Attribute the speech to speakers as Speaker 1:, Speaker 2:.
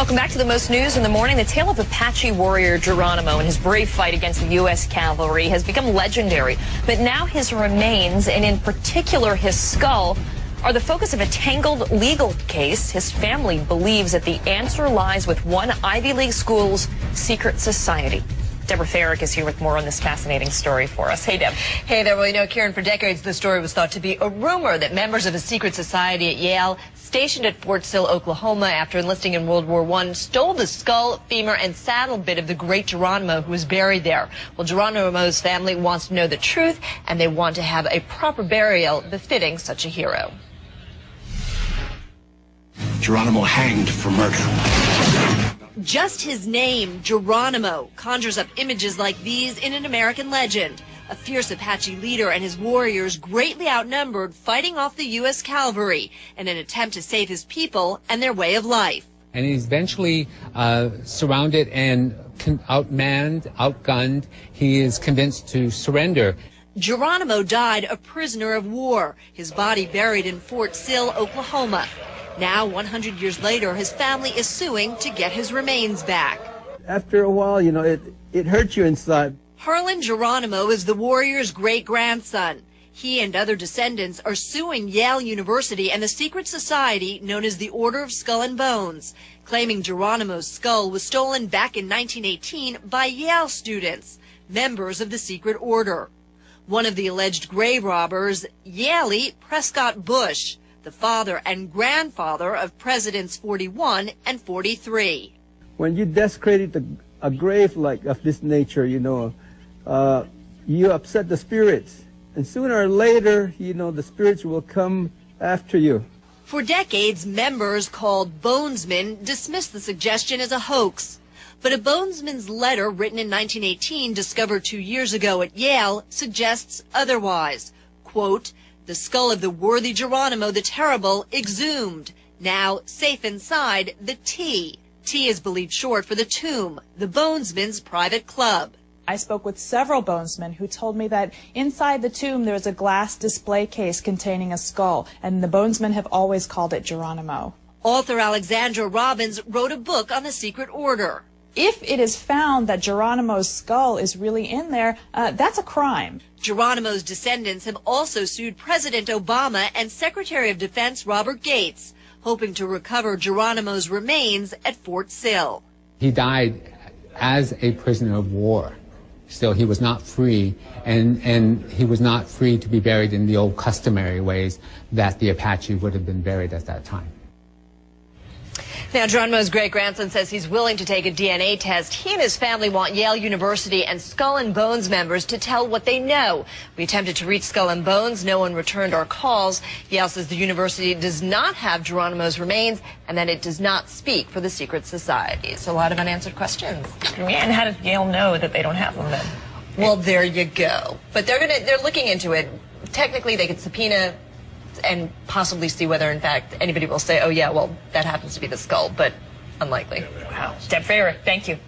Speaker 1: Welcome back to the most news in the morning. The tale of Apache warrior Geronimo and his brave fight against the U.S. cavalry has become legendary. But now his remains, and in particular his skull, are the focus of a tangled legal case. His family believes that the answer lies with one Ivy League school's secret society. Deborah Farrick is here with more on this fascinating story for us. Hey, Deb.
Speaker 2: Hey there. Well, you know, Karen, for decades the story was thought to be a rumor that members of a secret society at Yale, stationed at Fort Sill, Oklahoma, after enlisting in World War I, stole the skull, femur, and saddle bit of the great Geronimo who was buried there. Well, Geronimo's family wants to know the truth, and they want to have a proper burial befitting such a hero.
Speaker 3: Geronimo hanged for murder.
Speaker 2: Just his name, Geronimo, conjures up images like these in an American legend. A fierce Apache leader and his warriors greatly outnumbered, fighting off the U.S. cavalry in an attempt to save his people and their way of life.
Speaker 4: And he's eventually surrounded and outmanned, outgunned. He is convinced to surrender.
Speaker 2: Geronimo died a prisoner of war, his body buried in Fort Sill, Oklahoma. Now, 100 years later, his family is suing to get his remains back.
Speaker 5: After a while, you know, it hurts you inside.
Speaker 2: Harlan Geronimo is the warrior's great-grandson. He and other descendants are suing Yale University and the secret society known as the Order of Skull and Bones, claiming Geronimo's skull was stolen back in 1918 by Yale students, members of the secret order. One of the alleged grave robbers, Did Prescott Bush, the father and grandfather of Presidents 41 and 43.
Speaker 5: When you desecrate a grave like of this nature, you know, you upset the spirits. And sooner or later, you know, the spirits will come after you.
Speaker 2: For decades, members called bonesmen dismissed the suggestion as a hoax. But a bonesman's letter written in 1918, discovered 2 years ago at Yale, suggests otherwise. Quote, "The skull of the worthy Geronimo the Terrible exhumed. Now, safe inside, the T. T is believed short for the tomb, the bonesman's private club."
Speaker 6: I spoke with several bonesmen who told me that inside the tomb there is a glass display case containing a skull, and the bonesmen have always called it Geronimo.
Speaker 2: Author Alexandra Robbins wrote a book on the secret order.
Speaker 6: If it is found that Geronimo's skull is really in there, that's a crime.
Speaker 2: Geronimo's descendants have also sued President Obama and Secretary of Defense Robert Gates, hoping to recover Geronimo's remains at Fort Sill.
Speaker 4: He died as a prisoner of war. Still, he was not free, and he was not free to be buried in the old customary ways that the Apache would have been buried at that time.
Speaker 2: Now, Geronimo's great-grandson says he's willing to take a DNA test. He and his family want Yale University and Skull and Bones members to tell what they know. We attempted to reach Skull and Bones. No one returned our calls. Yale says the university does not have Geronimo's remains and that it does not speak for the secret society. So a lot of unanswered questions.
Speaker 1: And how did Yale know that they don't have them then?
Speaker 2: Well, there you go. But they're looking into it. Technically, they could subpoena and possibly see whether, in fact, anybody will say, oh, yeah, well, that happens to be the skull, but unlikely.
Speaker 1: Wow. Deb Farrick, thank you.